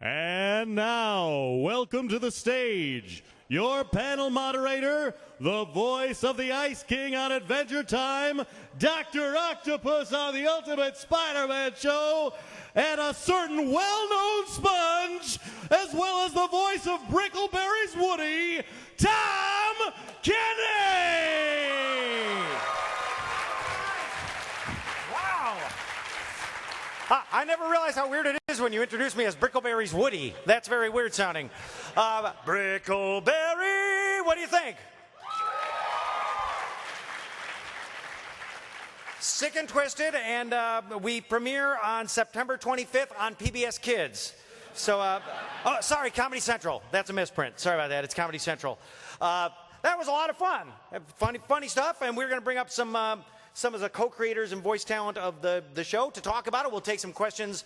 And now, welcome to the stage, your panel moderator, the voice of the Ice King on Adventure Time, Dr. Octopus on the Ultimate Spider-Man Show, and a certain well-known sponge, as well as the voice of Brickleberry's Woody, Tom Kenny! I never realized how weird it is when you introduce me as Brickleberry's Woody. That's very weird sounding. Brickleberry, what do you think? Sick and Twisted, and we premiere on September 25th on PBS Kids. So, oh, sorry, Comedy Central. That's a misprint. Sorry about that. It's Comedy Central. That was a lot of fun. Funny stuff, and we're going to bring up some of the co-creators and voice talent of the show to talk about it. We'll take some questions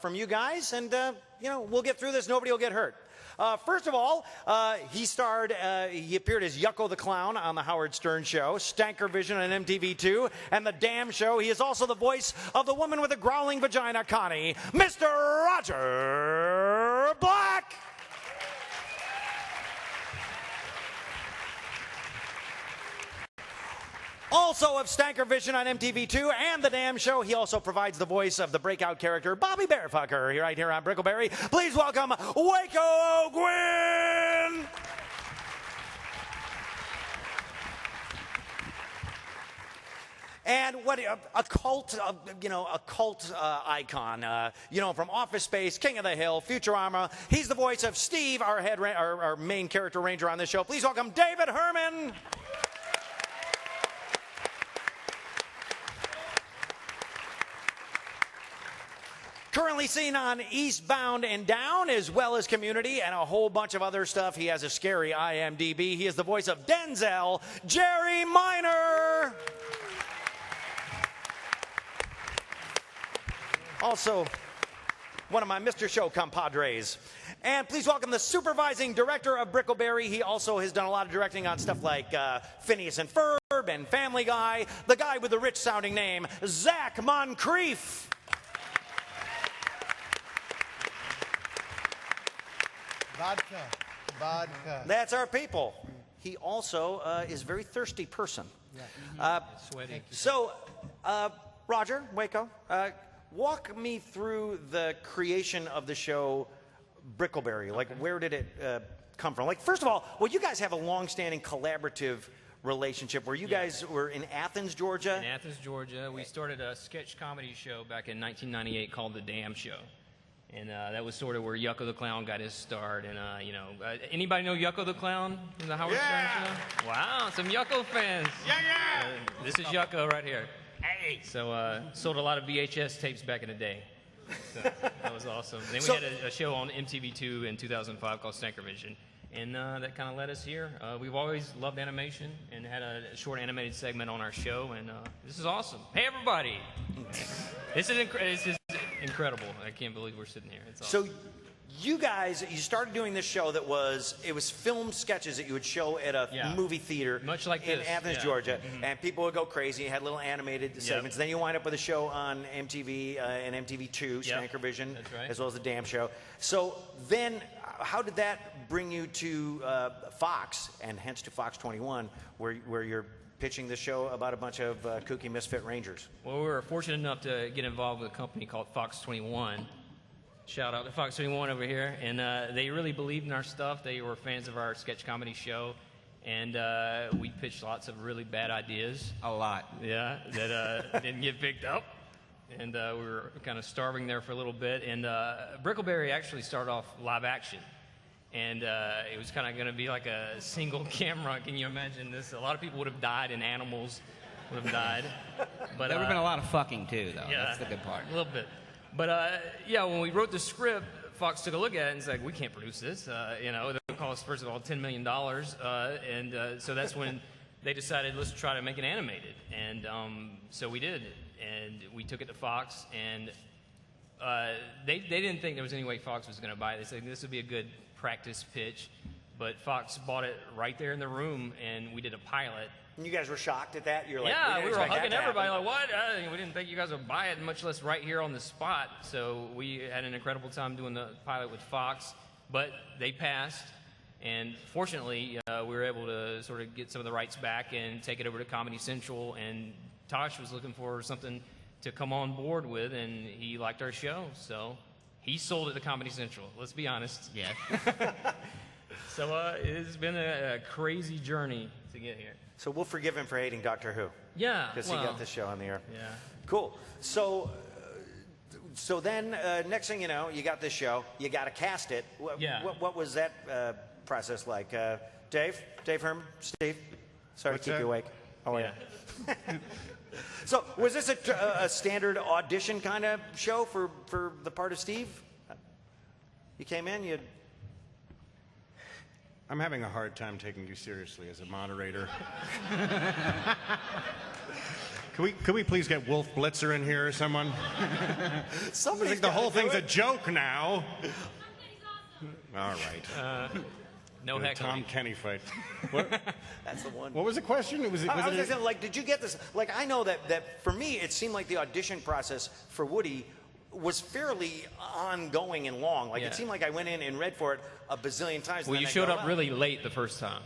from you guys, and we'll get through this. Nobody will get hurt. First of all, he appeared as Yucko the Clown on the Howard Stern Show, Stanker Vision on MTV2, and The Damn Show. He is also the voice of the woman with a growling vagina, Connie, Mr. Roger Black. Also of Stanker Vision on MTV2 and The Damn Show, he also provides the voice of the breakout character Bobby Bearfucker right here on Brickleberry. Please welcome Waco O'Gwen! And what a cult icon, from Office Space, King of the Hill, Futurama. He's the voice of Steve, our main character ranger on this show. Please welcome David Herman. Currently seen on Eastbound and Down, as well as Community, and a whole bunch of other stuff. He has a scary IMDb. He is the voice of Denzel, Jerry Minor. Also, one of my Mr. Show compadres. And please welcome the supervising director of Brickleberry. He also has done a lot of directing on stuff like Phineas and Ferb and Family Guy. The guy with the rich-sounding name, Zach Moncrief. Vodka. That's our people. He also is a very thirsty person. Yeah. Sweaty. So, Roger, Waco, walk me through the creation of the show Brickleberry. Like, where did it come from? Like, first of all, you guys have a long-standing collaborative relationship where you guys were in Athens, Georgia. In Athens, Georgia. We started a sketch comedy show back in 1998 called The Damn Show. And that was sort of where Yucko the Clown got his start. And, anybody know Yucko the Clown in the Howard Stern Show? Wow, some Yucko fans. Yeah. This is Yucko right here. Hey. So, sold a lot of VHS tapes back in the day. So, that was awesome. And then we had a show on MTV2 in 2005 called Stanker Vision. And that kind of led us here. We've always loved animation and had a short animated segment on our show. And this is awesome. Hey, everybody. This is incredible. I can't believe we're sitting here. It's awesome. So you guys, you started doing this show that was filmed sketches that you would show at a movie theater. Much like in this. Athens, Georgia. Mm-hmm. And people would go crazy. You had little animated segments. Then you wind up with a show on MTV and MTV2, Stanker Vision, as well as The Damn Show. So then how did that bring you to Fox, and hence to Fox 21, where you're pitching this show about a bunch of kooky misfit rangers? Well, we were fortunate enough to get involved with a company called Fox 21. Shout out to Fox 21 over here. And they really believed in our stuff. They were fans of our sketch comedy show. And we pitched lots of really bad ideas. A lot. Yeah, that didn't get picked up. And we were kind of starving there for a little bit. And Brickleberry actually started off live action. And it was kind of going to be like a single camera. Can you imagine this? A lot of people would have died, and animals would have died. But there would have been a lot of fucking too, though. Yeah, that's the good part. A little bit. But when we wrote the script, Fox took a look at it and said, "We can't produce this. It'll cost, first of all, $10 million." So that's when they decided, let's try to make it animated. And so we did. And we took it to Fox, and they didn't think there was any way Fox was going to buy it. They said this would be a good practice pitch, but Fox bought it right there in the room, and we did a pilot, And you guys were shocked at that? You're like, Yeah, we were hugging everybody happen. like, what? We didn't think you guys would buy it, much less right here on the spot. So we had an incredible time doing the pilot with Fox, but they passed. And fortunately, we were able to sort of get some of the rights back and take it over to Comedy Central. And Tosh was looking for something to come on board with, and he liked our show. So he sold it to Comedy Central, let's be honest. Yeah. So it's been a crazy journey to get here. So we'll forgive him for hating Doctor Who. Yeah. Because he got this show on the air. Yeah. Cool. So then, next thing you know, you got this show. You got to cast it. What was that process like? Dave Herman? Steve? Sorry to keep you awake. Oh, yeah. So was this a standard audition kind of show for the part of Steve? You came in, I'm having a hard time taking you seriously as a moderator. Could we please get Wolf Blitzer in here or someone? Somebody's I think the whole thing's a joke now. All right. No heck. Tom Kenny fight. What? That's the one. What was the question? I was just saying, like, did you get this? Like, I know that for me, it seemed like the audition process for Woody was fairly ongoing and long. Like, it seemed like I went in and read for it a bazillion times. Well, you showed up really late the first time.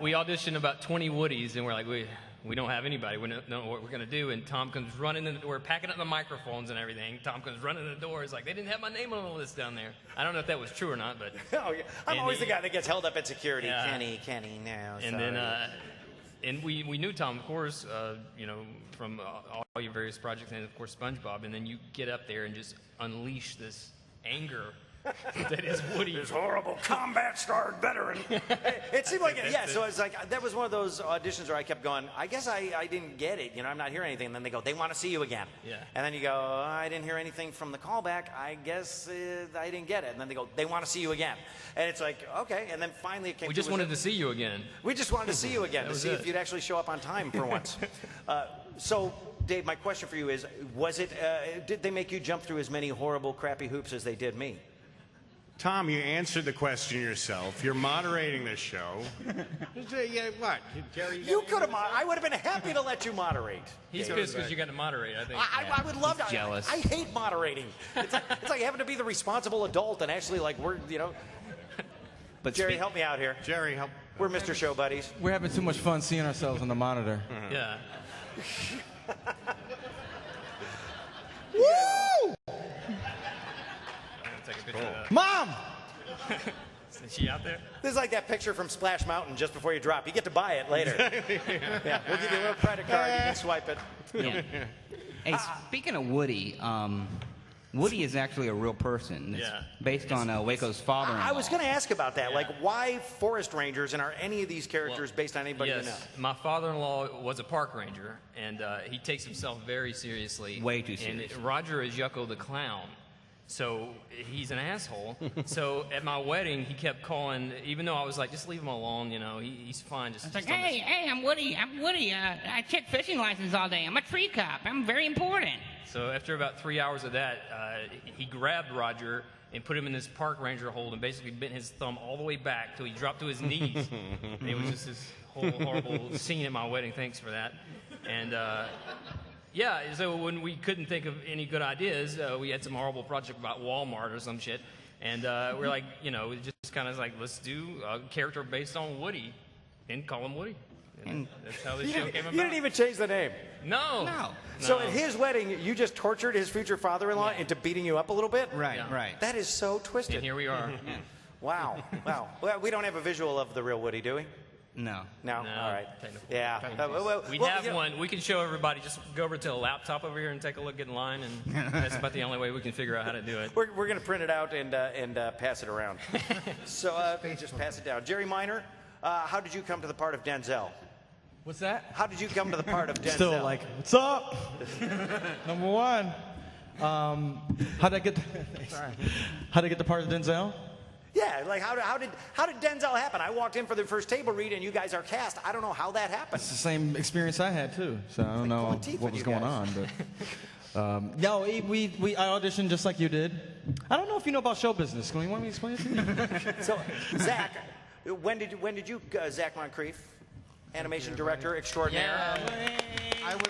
We auditioned about 20 Woodies, and we're like, we don't have anybody. We don't know what we're going to do. And Tom comes running in. We're packing up the microphones and everything. Tom comes running in the door. He's like, they didn't have my name on the list down there. I don't know if that was true or not, but. Oh, yeah. I'm always the guy that gets held up at security. Yeah. Kenny, now. And then, and we knew Tom, of course, from all your various projects, and of course SpongeBob. And then you get up there and just unleash this anger that is Woody. This horrible combat-scarred veteran. It seemed like it, yeah. So it's like that was one of those auditions where I kept going, I guess I didn't get it. I'm not hearing anything. And then they go, they want to see you again. Yeah. And then you go, I didn't hear anything from the callback. I guess I didn't get it. And then they go, they want to see you again. And it's like, okay. And then finally it came. We just wanted to see you again. We just wanted to see you again to see if you'd actually show up on time for once. So, Dave, my question for you is: did they make you jump through as many horrible, crappy hoops as they did me? Tom, you answered the question yourself. You're moderating this show. Yeah, what? Jerry, You could have. I would have been happy to let you moderate. He's pissed because you got to moderate, I think. I would love to. jealous. I hate moderating. It's like having to be the responsible adult and actually But Jerry, help me out here. Jerry, help. We're Mr. Show Buddies. We're having too much fun seeing ourselves on the monitor. Yeah. Woo! Take a picture of that. Mom! Is she out there? This is like that picture from Splash Mountain just before you drop. You get to buy it later. Yeah, we'll give you a little credit card. You can swipe it. Yeah. Hey, speaking of Woody, Woody is actually a real person. It's based on Waco's father-in-law. I was going to ask about that. Like, why forest rangers, and are any of these characters based on anybody you know? My father-in-law was a park ranger, and he takes himself very seriously. Way too serious. And Roger is Yucko the clown. So he's an asshole. So at my wedding, he kept calling, even though I was like, just leave him alone, he's fine. It's like, hey, I'm Woody. I check fishing license all day. I'm a tree cop. I'm very important. So after about 3 hours of that, he grabbed Roger and put him in this park ranger hold and basically bent his thumb all the way back till he dropped to his knees. And it was just this whole horrible scene at my wedding. Thanks for that. And yeah, so when we couldn't think of any good ideas, we had some horrible project about Walmart or some shit. And we're like, just kind of like, let's do a character based on Woody and call him Woody. And that's how this show came about. You didn't even change the name. No. So at his wedding, you just tortured his future father-in-law into beating you up a little bit? Right, right. That is so twisted. And here we are. Wow. Well, we don't have a visual of the real Woody, do we? No. No? All right. Technically. Yeah. We have one. We can show everybody. Just go over to a laptop over here and take a look, get in line, and that's about the only way we can figure out how to do it. We're going to print it out and pass it around. So just pass it down. Jerry Minor, how did you come to the part of Denzel? What's that? How did you come to the part of Denzel? Still like, what's up? Number one. How'd I get the part of Denzel? Yeah, like how did Denzel happen? I walked in for the first table read and you guys are cast. I don't know how that happened. It's the same experience I had too. So I don't know what was going on, but no, I auditioned just like you did. I don't know if you know about show business. Can you want me to explain it to you? So Zach, when did you Zach Moncrief? animation director extraordinaire. I was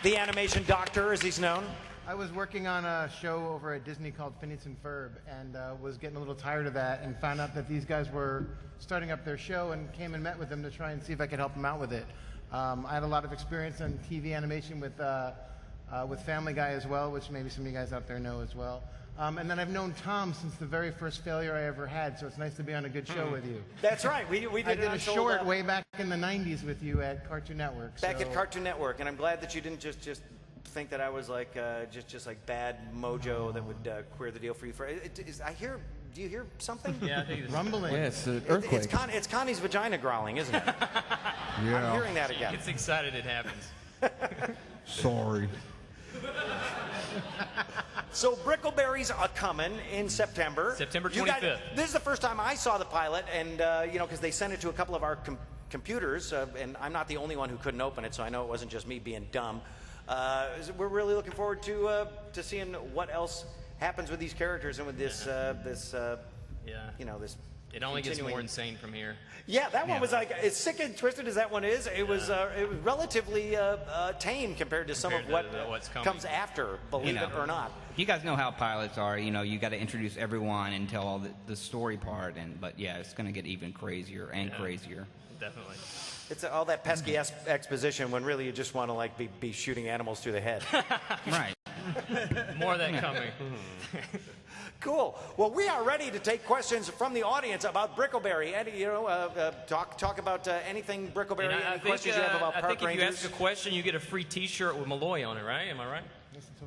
The animation doctor, as he's known. I was working on a show over at Disney called Phineas and Ferb, and was getting a little tired of that, and found out that these guys were starting up their show, and came and met with them to try and see if I could help them out with it. I had a lot of experience on TV animation with Family Guy as well, which maybe some of you guys out there know as well. And then I've known Tom since the very first failure I ever had, so it's nice to be on a good show with you. That's right. We I did a short way back in the 90s with you at Cartoon Network. Back at Cartoon Network, and I'm glad that you didn't just think that I was like just like bad mojo that would queer the deal for you. Do you hear something? Yeah, I think it's Rumbling. Yeah, it's an earthquake. It's Connie's vagina growling, isn't it? Yeah. I'm hearing that again. Gets excited, it happens. Sorry. So Brickleberry's coming in September. September You guys- 25th. This is the first time I saw the pilot, and because they sent it to a couple of our computers, and I'm not the only one who couldn't open it, so I know it wasn't just me being dumb. We're really looking forward to seeing what else happens with these characters and with this this. It only gets continuing- more insane from here. Yeah, that one was like as sick and twisted as that one is. It was relatively tame compared to some of Compared what to what's coming. comes after. Believe it or not. You guys know how pilots are. You got to introduce everyone and tell all the story part, but yeah, it's going to get even crazier and crazier. Definitely. It's all that pesky exposition when really you just want to like be shooting animals through the head. Right. More of that coming. Cool. Well, we are ready to take questions from the audience about Brickleberry. And, talk about anything Brickleberry. And Any questions you have about I Park think if you Rangers? ask a question, you get a free T-shirt with Malloy on it, right? Am I right?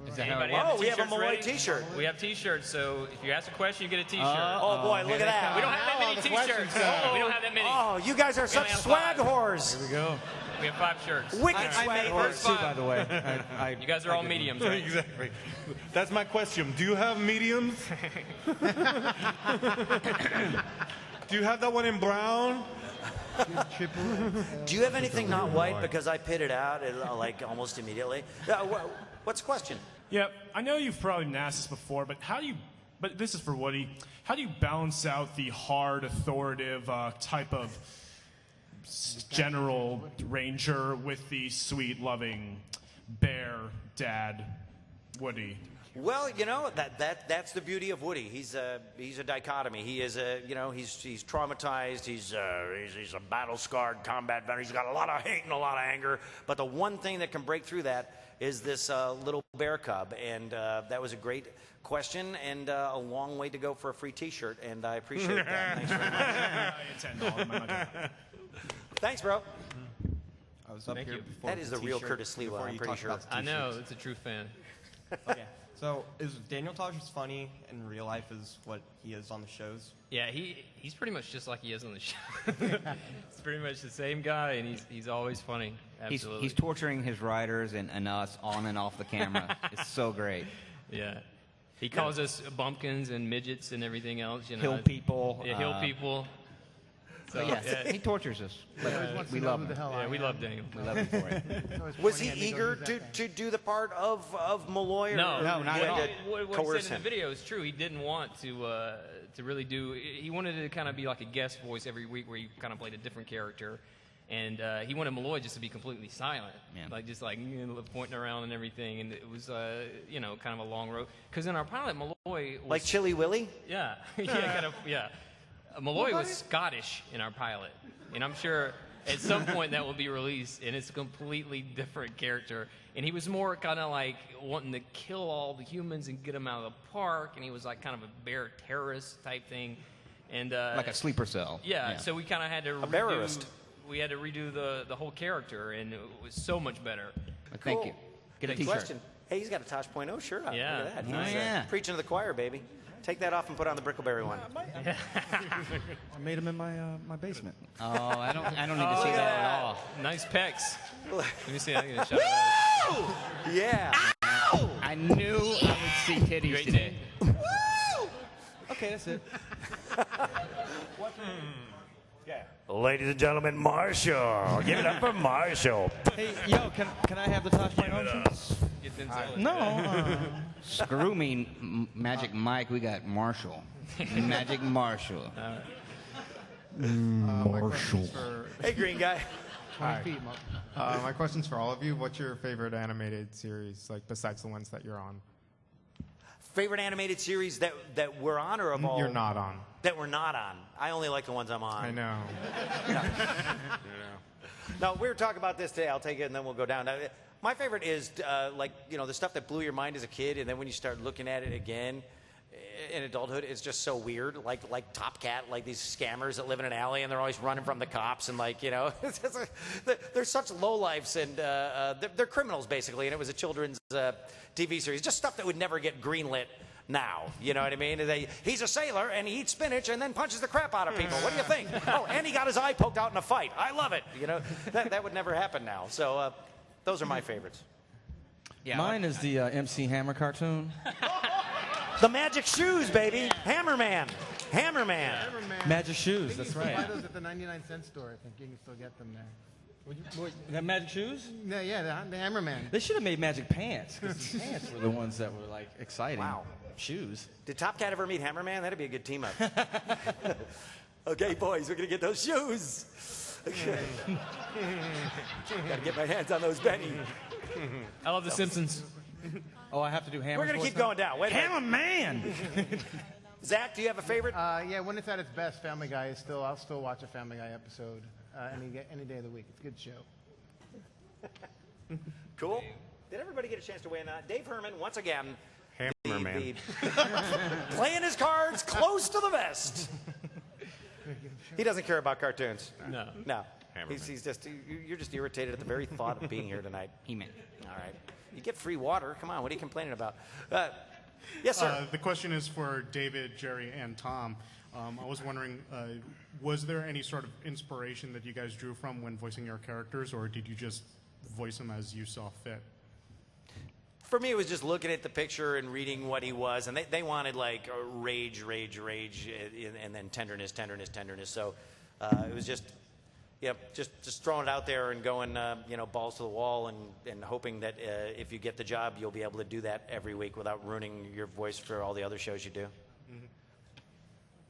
Is that how it Anybody Oh, we have a t-shirts Malloy ready? T-shirt. We have T-shirts, so if you ask a question, you get a T-shirt. Oh, boy, look at that. We don't have that many T-shirts. We don't have that many. Oh, you guys are such only have swag 5. whores. Here we go. We have 5 shirts. Wicked I swag made whores. those too, by the way. You guys are all mediums, right? Exactly. That's my question. Do you have mediums? Do you have that one in brown? Do you have anything not white? Because I pitted out like almost immediately. What's the question? Yeah, I know you've probably been asked this before, but but this is for Woody. How do you balance out the hard, authoritative type of general ranger with the sweet, loving bear dad, Woody? Well, that's the beauty of Woody. He's a dichotomy. He is he's traumatized. He's a battle scarred combat veteran. He's got a lot of hate and a lot of anger. But the one thing that can break through that is this little bear cub. And that was a great question and a long way to go for a free T-shirt. And I appreciate that. Thanks very much. Thanks, bro. I was up Thank here you. before. That is the real Curtis Lewa, I'm pretty sure. I know, it's a true fan. Okay. So, is Daniel Tosh as funny in real life as what he is on the shows? Yeah, he's pretty much just like he is on the show. He's pretty much the same guy, and he's always funny. Absolutely. He's torturing his writers and us on and off the camera. It's so great. Yeah. He calls us bumpkins and midgets and everything else. Hill people. Yeah, hill people. So, yeah, he tortures us. But we love him. Yeah, we love Daniel. We love him for it. Was he eager to do the part of Malloy? No, not at all. What he said in the video is true. He didn't want to really do. He wanted to kind of be like a guest voice every week, where he kind of played a different character, and he wanted Malloy just to be completely silent, just pointing around and everything. And it was kind of a long road. Because in our pilot, Malloy was like Chili Willy. Yeah, kind of. Malloy was Scottish in our pilot, and I'm sure at some point that will be released, and it's a completely different character. And he was more kind of like wanting to kill all the humans and get them out of the park, and he was like kind of a bear terrorist type thing, and like a sleeper cell. Yeah, so we kind of had to redo the whole character, and it was so much better. Thank you. Get a Good T-shirt. question. Hey, he's got a Tosh.0 shirt on. Yeah. Look at that. Oh, He's yeah. preaching to the choir, baby. Take that off and put on the Brickleberry one. I made him in my basement. Oh, I don't need to see that at all. Nice pecs. Let me see. I get a shot of that. Yeah. Ow! I knew I would see titties Great today. day. Okay, that's it. Ladies and gentlemen, Marshall. Give it up for Marshall. Hey, yo, can I have the Tosh.0 shirt? No. Screw me, Magic Mike. We got Marshall. Magic Marshall. Marshall. Hey, green guy. 20 feet. My question's for all of you. What's your favorite animated series, like besides the ones that you're on? Favorite animated series that we're on or of all? You're not on. That we're not on. I only like the ones I'm on. I know. No, we were talking about this today. I'll take it and then we'll go down. My favorite is the stuff that blew your mind as a kid, and then when you start looking at it again in adulthood, it's just so weird. Like Top Cat, like these scammers that live in an alley and they're always running from the cops, and they're such lowlifes, and they're criminals basically. And it was a children's TV series, just stuff that would never get greenlit now. You know what I mean? He's a sailor and he eats spinach and then punches the crap out of people. What do you think? Oh, and he got his eye poked out in a fight. I love it. That would never happen now. So those are my favorites. Yeah, mine is the MC Hammer cartoon. The Magic Shoes, baby. Hammerman. Magic Shoes, that's right. You can buy those at the 99-cent store. I think you can still get them there. That Magic Shoes? No, yeah, the Hammerman. They should have made Magic Pants, because the pants were the ones that were like exciting. Wow. Shoes. Did Top Cat ever meet Hammerman? That'd be a good team up. Okay, boys, we're gonna get those shoes. Okay. Gotta get my hands on those Benny. I love The Simpsons. Oh, I have to do Hammer. We're gonna keep going down. Wait a minute. Hammerman. Zach, do you have a favorite? Yeah, when it's at its best, Family Guy is still. I'll still watch a Family Guy episode any day of the week. It's a good show. Cool. Did everybody get a chance to weigh in? Dave Herman, once again, Hammerman. playing his cards close to the vest. He doesn't care about cartoons. No. He's just. You're just irritated at the very thought of being here tonight. He-Man. All right. You get free water. Come on. What are you complaining about? Yes, sir. The question is for David, Jerry, and Tom. I was wondering, was there any sort of inspiration that you guys drew from when voicing your characters, or did you just voice them as you saw fit? For me, it was just looking at the picture and reading what he was, and they wanted like rage, and then tenderness. So it was just throwing it out there and going, balls to the wall, and hoping that if you get the job, you'll be able to do that every week without ruining your voice for all the other shows you do.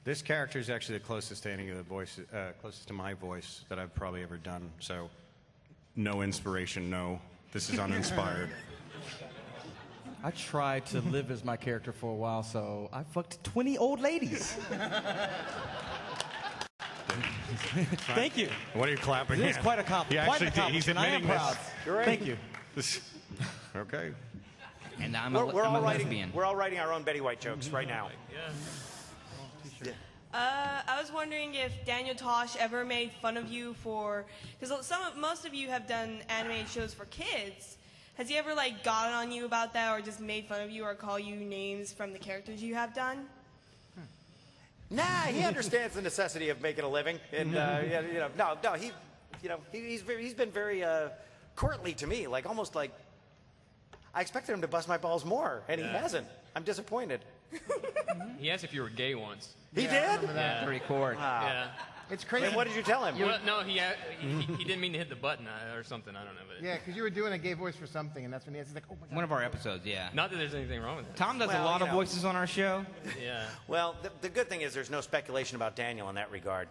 This character is actually the closest to any of the voices, closest to my voice that I've probably ever done. So, no inspiration, no. This is uninspired. I tried to live as my character for a while, so I fucked 20 old ladies. Thank you. What are you clapping? This is quite a compliment. He's admitting proud. Thank you. Okay. And I'm We're a all lesbian. We're all writing our own Betty White jokes right now. I was wondering if Daniel Tosh ever made fun of you because most of you have done animated shows for kids. Has he ever gotten on you about that, or just made fun of you, or call you names from the characters you have done? Nah, he understands the necessity of making a living, and he's been very courtly to me, almost like I expected him to bust my balls more, and he hasn't. I'm disappointed. He asked if you were gay once. He did? Yeah. Pretty court. Yeah. It's crazy. And what did you tell him? Well, no, he didn't mean to hit the button or something. I don't know. But Yeah, because you were doing a gay voice for something, and that's when he's like, oh my God. One of our episodes, yeah. Not that there's anything wrong with it. Tom does a lot of voices on our show. Yeah. Well, the good thing is there's no speculation about Daniel in that regard.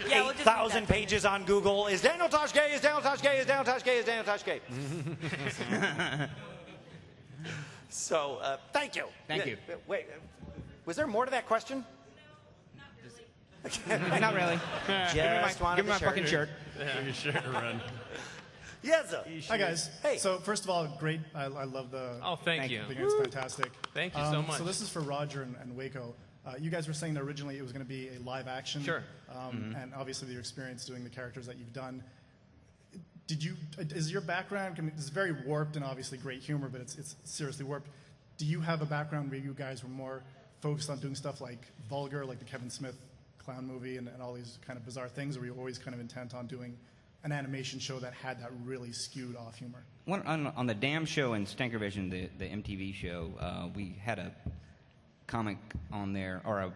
Yeah, we'll just 8,000 pages on Google. Is Daniel Tosh gay? Is Daniel Tosh gay? Is Daniel Tosh gay? Is Daniel Tosh gay? So, thank you. Thank you. Wait, was there more to that question? Not really. Give me my fucking shirt. Give your shirt a run. Yes, sir. Hi, guys. Hey. So, first of all, great. I love the... Oh, thank you. I think it's fantastic. Thank you so much. So this is for Roger and Waco. You guys were saying that originally it was going to be a live action. Sure. And obviously your experience doing the characters that you've done. Is your background, I mean, it's very warped and obviously great humor, but it's seriously warped. Do you have a background where you guys were more focused on doing stuff like vulgar, like the Kevin Smith clown movie and all these kind of bizarre things, or were you always kind of intent on doing an animation show that had that really skewed off humor? On the Damn Show and Stankervision, the MTV show, we had a comic on there, or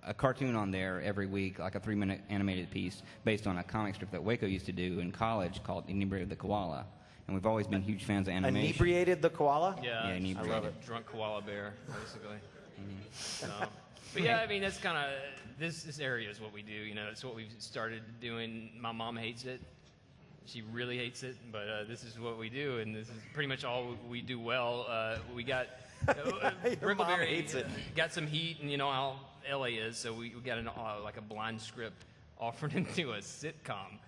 a cartoon on there every week, like a 3-minute animated piece based on a comic strip that Waco used to do in college called Inebriated the Koala. And we've always been huge fans of animation. Inebriated the koala? Yeah, inebriated. I love it. Drunk koala bear, basically. So, But yeah, I mean, that's kind of, this area is what we do, you know, it's what we've started doing. My mom hates it. She really hates it, but this is what we do, and this is pretty much all we do well. We got, Brickleberry hates it. Got some heat, and you know how LA is, so we got like a blind script offered into a sitcom.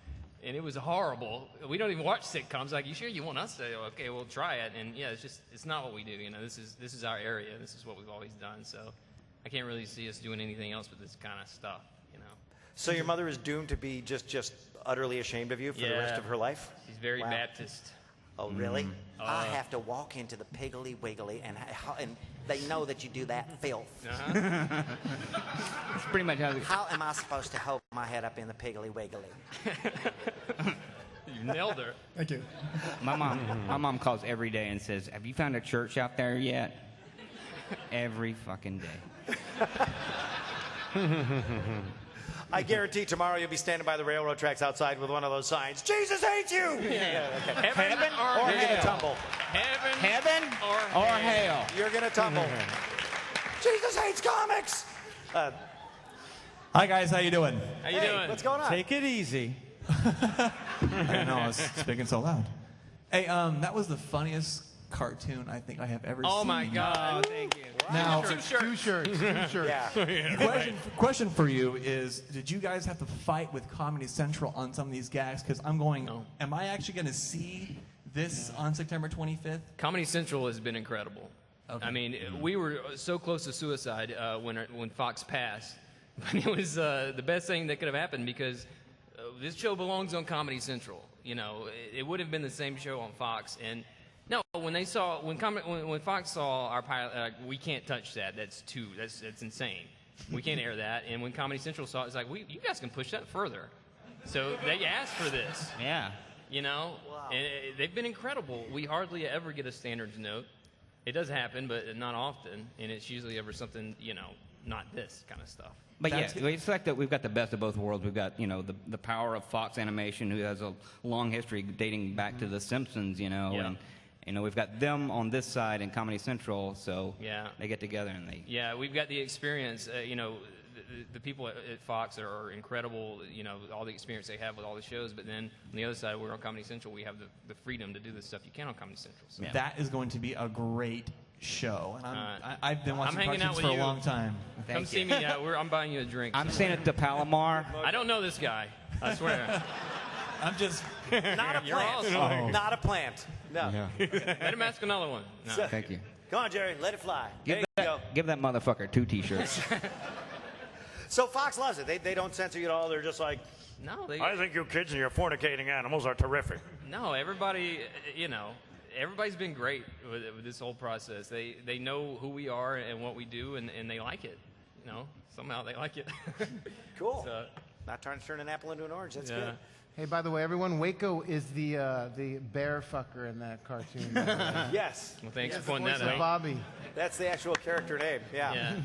And it was horrible. We don't even watch sitcoms. Like, you sure you want us to? Okay, we'll try it. And yeah, it's not what we do. You know, this is our area. This is what we've always done. So I can't really see us doing anything else with this kind of stuff. You know. So your mother is doomed to be just utterly ashamed of you for the rest of her life? She's very Baptist. Oh, really? I have to walk into the Piggly Wiggly, and they know that you do that filth. It's pretty much How am I supposed to hold my head up in the Piggly Wiggly? You nailed her. Thank you. My mom calls every day and says, "Have you found a church out there yet?" Every fucking day. I guarantee tomorrow you'll be standing by the railroad tracks outside with one of those signs. Jesus hates you! Yeah. Okay. Heaven or you're hell? gonna tumble. Heaven or hell? You're gonna tumble. Jesus hates comics! Hi guys, how you doing? How you doing? What's going on? Take it easy. I didn't know I was speaking so loud. Hey, that was the funniest cartoon I think I have ever seen. Oh my God! Thank you. Now, Two shirts. Yeah. Question for you is, did you guys have to fight with Comedy Central on some of these gags? Because I'm going, am I actually going to see this on September 25th? Comedy Central has been incredible. Okay. I mean, we were so close to suicide when Fox passed. But it was the best thing that could have happened because this show belongs on Comedy Central. You know, it would have been the same show on Fox. And no, when Fox saw our pilot, we can't touch that. That's insane. We can't air that. And when Comedy Central saw it, it's like, you guys can push that further. So they asked for this. Yeah. You know, and they've been incredible. We hardly ever get a standards note. It does happen, but not often. And it's usually ever something, you know, not this kind of stuff. But yeah, it's like that we've got the best of both worlds. We've got, you know, the power of Fox Animation, who has a long history dating back to The Simpsons, you know, and you know, we've got them on this side and Comedy Central, so they get together and they... Yeah, we've got the experience, you know, the people at Fox are incredible, you know, all the experience they have with all the shows, but then on the other side, we're on Comedy Central, we have the freedom to do the stuff you can on Comedy Central. So. That is going to be a great show, and I've been watching hanging out cartoons with for you. a long time. Come see me. I'm buying you a drink. I'm staying at the Palomar. I don't know this guy. I swear. I'm just... Not a You're plant. awesome. Not a plant. No. Let him ask another one. No. Thank you. Come on, Jerry. Let it fly. There you go. Give that motherfucker 2 T-shirts. So Fox loves it. They don't censor you at all. They're just like, no. I think you kids and your fornicating animals are terrific. No, everybody, you know, everybody's been great with this whole process. They know who we are and what we do, and they like it. You know, somehow they like it. Cool. So, not trying to turn an apple into an orange. That's yeah. good. Hey, by the way, everyone, Waco is the bear fucker in that cartoon. Yes. Well, thanks Yes, for pointing the voice that of out. Bobby. That's the actual character name. Yeah. Yeah.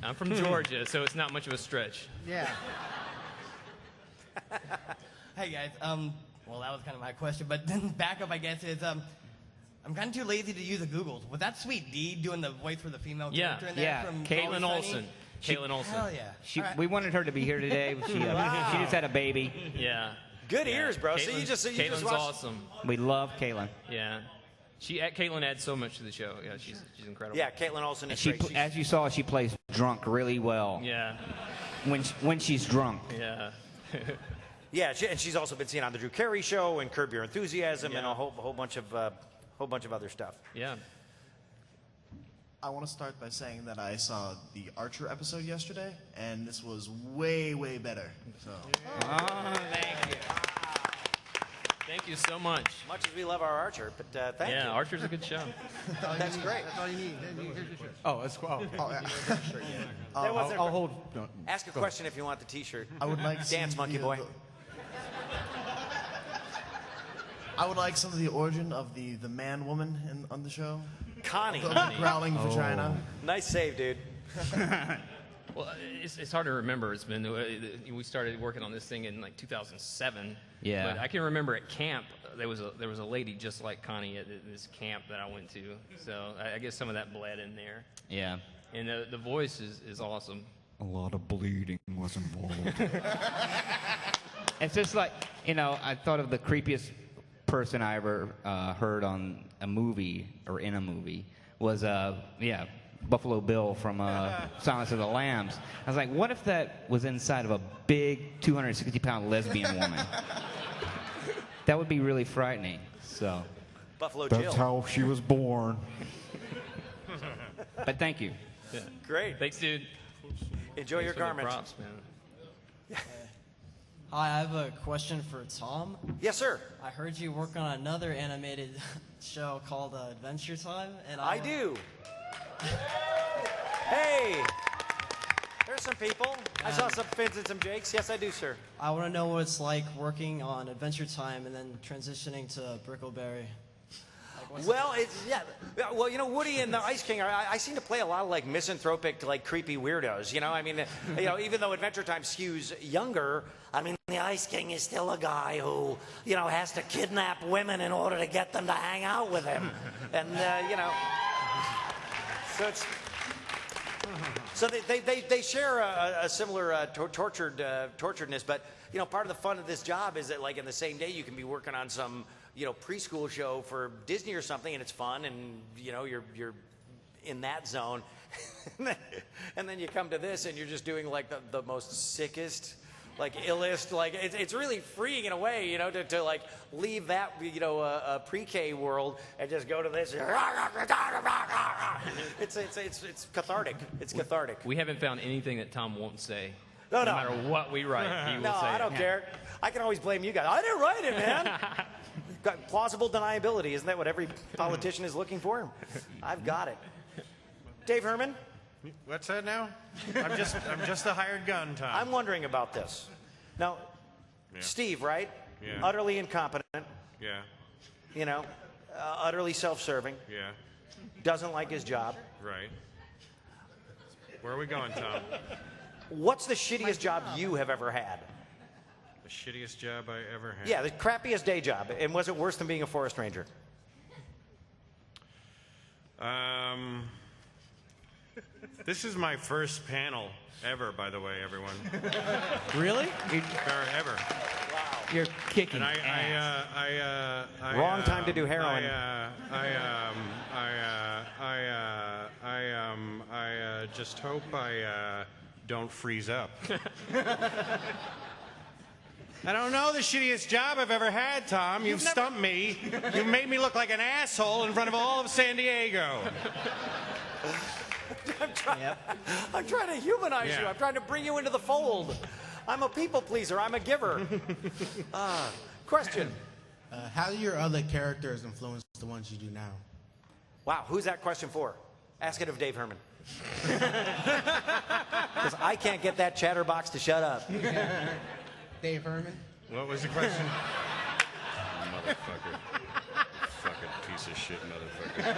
I'm from Georgia, so it's not much of a stretch. Yeah. Hey guys, well that was kind of my question, but then backup I guess is I'm kind of too lazy to use a Google. Was that Sweet Dee doing the voice for the female character in there from Caitlin Always Olsen. Sunny? Caitlin Olsen. Hell yeah. We wanted her to be here today. She just had a baby. Yeah. Good ears, bro. So Caitlin's you just watched... awesome. We love Caitlin. Yeah. Caitlin adds so much to the show. Yeah, she's incredible. Yeah, Caitlin Olsen is And great. as you saw, she plays drunk really well. Yeah. When she's drunk. Yeah. Yeah, and she's also been seen on the Drew Carey Show and Curb Your Enthusiasm and a whole bunch of other stuff. Yeah. I want to start by saying that I saw the Archer episode yesterday, and this was way, way better. So. Oh, thank you. Thank you so much. Much as we love our Archer, but thank you. Yeah, Archer's a good show. That's great. That's all you need. Here's your shirt. Oh, that's cool. I'll hold. Ask a question if you want the T-shirt. I would like Dance, some monkey boy. I would like some of the origin of the man-woman on the show. Connie. The growling vagina. Nice save, dude. Well, it's hard to remember. It's been we started working on this thing in like 2007. Yeah. But I can remember at camp there was a lady just like Connie at this camp that I went to. So I guess some of that bled in there. Yeah. And the voice is awesome. A lot of bleeding was involved. It's just like, I thought of the creepiest person I ever heard on a movie or in a movie was, Buffalo Bill from Silence of the Lambs. I was like, what if that was inside of a big 260-pound lesbian woman? That would be really frightening. So. Buffalo That's Jill. how she was born. But thank you. Yeah. Great. Thanks, dude. Enjoy your for the garment. props, man. Hi, I have a question for Tom. Yes, sir. I heard you work on another animated show called Adventure Time, and I do. Hey, there's some people. I saw some Fins and some Jakes. Yes, I do, sir. I want to know what it's like working on Adventure Time and then transitioning to Brickleberry. Well, Well, Woody and the Ice King I seem to play a lot of like misanthropic, like creepy weirdos. I mean, even though Adventure Time skews younger, I mean, the Ice King is still a guy who, has to kidnap women in order to get them to hang out with him, and so it's. So they share a similar torturedness, but part of the fun of this job is that like in the same day you can be working on some preschool show for Disney or something, and it's fun, and you're in that zone, and then you come to this and you're just doing like the most sickest, like illest, like it's really freeing in a way, to like leave that pre-K world and just go to this. It's cathartic. It's cathartic. We haven't found anything that Tom won't say. No. No matter what we write, he will No, say I don't it. care. I can always blame you guys. I didn't write it, man. Got plausible deniability. Isn't that what every politician is looking for? I've got it. Dave Herman? What's that now? I'm just a hired gun, Tom. I'm wondering about this. Now, Steve, right? Yeah. Utterly incompetent. Yeah. Utterly self-serving. Yeah. Doesn't like his job. Right. Where are we going, Tom? What's the shittiest job you have ever had? The shittiest job I ever had. Yeah, the crappiest day job. And was it worse than being a forest ranger? This is my first panel ever, by the way, everyone. Really? Ever. You're kicking and Wrong time to do heroin. I just hope I don't freeze up. I don't know the shittiest job I've ever had, Tom. You've stumped me. You've made me look like an asshole in front of all of San Diego. I'm trying to humanize you. I'm trying to bring you into the fold. I'm a people pleaser. I'm a giver. Question. How do your other characters influence the ones you do now? Wow, who's that question for? Ask it of Dave Herman. Because I can't get that chatterbox to shut up. Dave Herman? What was the question? Motherfucker. Fucking piece of shit motherfucker.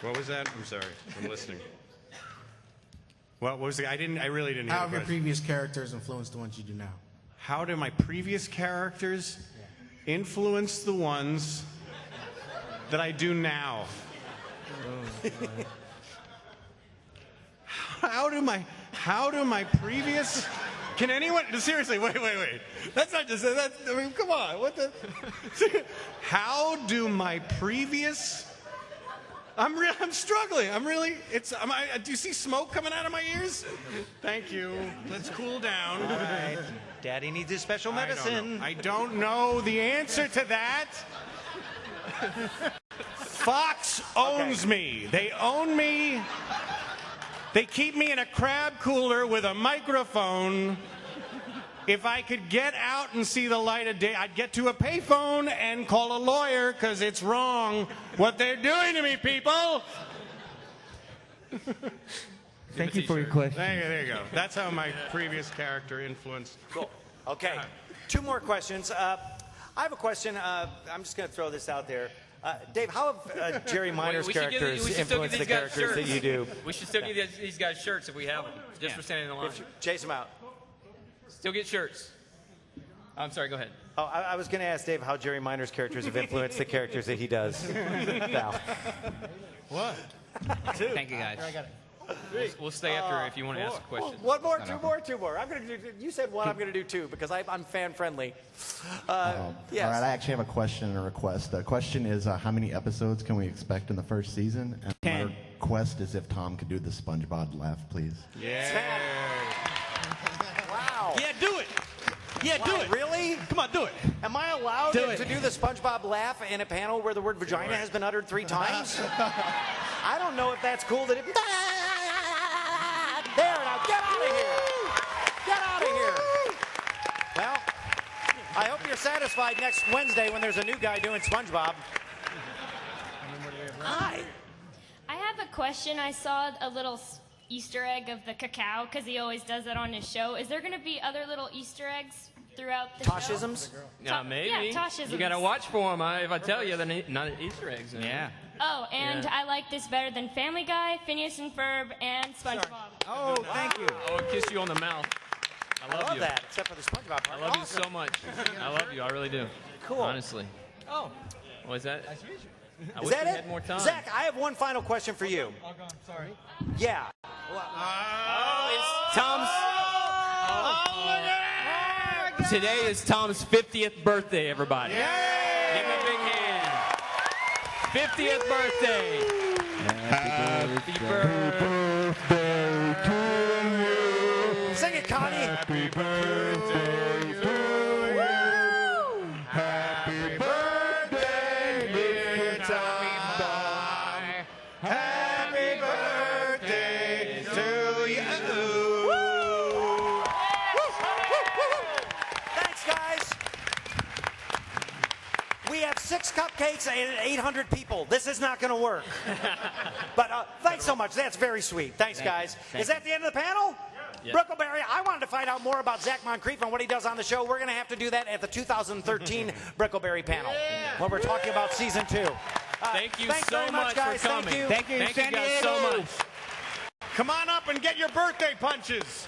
What was that? I'm sorry. I'm listening. What was the? I really didn't hear How the have your question. previous characters influenced the ones you do now? How do my previous characters influence the ones that I do now? How do my previous? Can anyone seriously? Wait. That's not just that. I mean, come on. What the? How do my previous? I'm struggling. Do you see smoke coming out of my ears? Thank you. Let's cool down. All right. Daddy needs his special medicine. I don't know the answer to that. Fox owns me. They own me. They keep me in a crab cooler with a microphone. If I could get out and see the light of day, I'd get to a payphone and call a lawyer because it's wrong what they're doing to me, people. Thank you for your question. There you go. That's how my previous character influenced. Cool. Okay. 2 more questions. I have a question. I'm just going to throw this out there. Dave, how have Jerry Miner's characters influenced the characters that you do? We should still give these guys shirts if we have them, just for standing in the line. Chase them out. Still get shirts. I'm sorry, go ahead. Oh, I was going to ask Dave how Jerry Miner's characters have influenced the characters that he does now. What? Thank you, guys. Here, I got it. We'll stay after if you want to ask a question. One more, two more. I'm going to do. You said one. I'm going to do two because I'm fan friendly. Yes. All right, I actually have a question and a request. The question is, how many episodes can we expect in the first season? And 10. my request is if Tom could do the SpongeBob laugh, please. Wow. Yeah, do it. Yeah, do it. Really? Come on, do it. Am I allowed Do to it. do the SpongeBob laugh in a panel where the word vagina has been uttered 3 times? I don't know if that's cool. That it. There, now get out of here. Get out of here. Well, I hope you're satisfied next Wednesday when there's a new guy doing SpongeBob. Hi. I have a question. I saw a little Easter egg of the cacao because he always does that on his show. Is there going to be other little Easter eggs throughout the Toshisms? show? Maybe. Yeah, Toshisms. You got to watch for them. If I tell you, they're not Easter eggs. Yeah. Oh, and Yeah. I like this better than Family Guy, Phineas and Ferb, and SpongeBob. Oh, thank you. I will kiss you on the mouth. I love you. that, except for the SpongeBob part. I love you so much. I love you. I really do. Cool. Honestly. Oh. What is that? Nice to meet you. I Is wish that we it? had more time. Zach, I have one final question for you. I'll go. Sorry. Yeah. Today is Tom's 50th birthday, everybody. Give him a big hand. 50th birthday. Happy birthday to you. Sing it, Connie. Happy birthday to you. Happy birthday, dear Tom. Happy birthday to you. Thanks, guys. We have 6 cupcakes and 800 people. This is not going to work. But thanks so much. That's very sweet. Thanks, guys. Is that the end of the panel? Yeah. Brickleberry, I wanted to find out more about Zach Moncrief and what he does on the show. We're going to have to do that at the 2013 Brickleberry panel when we're talking about season 2. Thank you thanks so very much, guys. for coming. Thank you. Thank you, Thank you guys so much. Come on up and get your birthday punches.